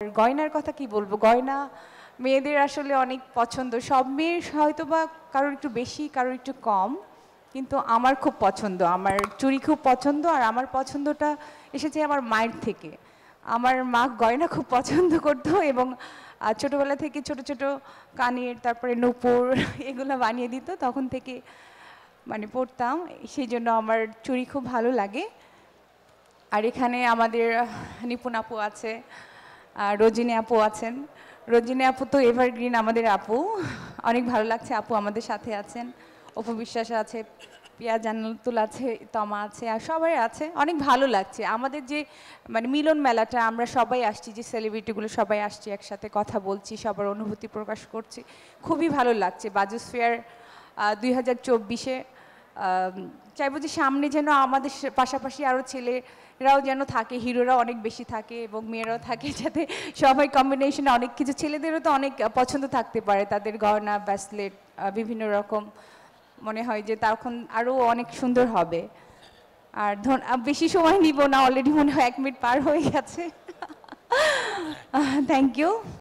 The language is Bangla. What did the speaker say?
গয়নার কথা কি বলবো, গয়না মেয়েদের আসলে অনেক পছন্দ। সব মেয়ের হয়তোবা কারোর একটু বেশি, কারোর একটু কম, কিন্তু আমার খুব পছন্দ। আমার চুড়ি খুব পছন্দ, আর আমার পছন্দটা এসেছে আমার মায়ের থেকে। আমার মা গয়না খুব পছন্দ করতো, এবং ছোটবেলা থেকে ছোট ছোট কানের, তারপরে নূপুর এগুলো বানিয়ে দিত, তখন থেকে মানে পড়তাম। সেই জন্য আমার চুড়ি খুব ভালো লাগে। আর এখানে আমাদের নিপুণ আপু আছে, রোজিনী আপু আছেন। রোজিনী আপু তো এভারগ্রিন আমাদের আপু, অনেক ভালো লাগছে আপু আমাদের সাথে আছেন। অপু বিশ্বাস আছে, পিয়া জান্নাতুল আছে, তমা আছে, আর সবাই আছে। অনেক ভালো লাগছে আমাদের যে মানে মিলন মেলাটা, আমরা সবাই আসছি, যে সেলিব্রিটিগুলো সবাই আসছি, একসাথে কথা বলছি, সবার অনুভূতি প্রকাশ করছি, খুবই ভালো লাগছে। বাজুসফেয়ার 2024-এ চাইবো যে সামনে যেন আমাদের পাশাপাশি আরও ছেলেরাও যেন থাকে, হিরোরাও অনেক বেশি থাকে এবং মেয়েরাও থাকে, যাতে সবাই কম্বিনেশনে অনেক কিছু। ছেলেদেরও তো অনেক পছন্দ থাকতে পারে, তাদের গয়না, ব্রেসলেট, বিভিন্ন রকম। মনে হয় যে তখন আরও অনেক সুন্দর হবে। আর বেশি সময় নিব না, অলরেডি মনে হয় 1 মিনিট পার হয়ে গেছে। Thank you.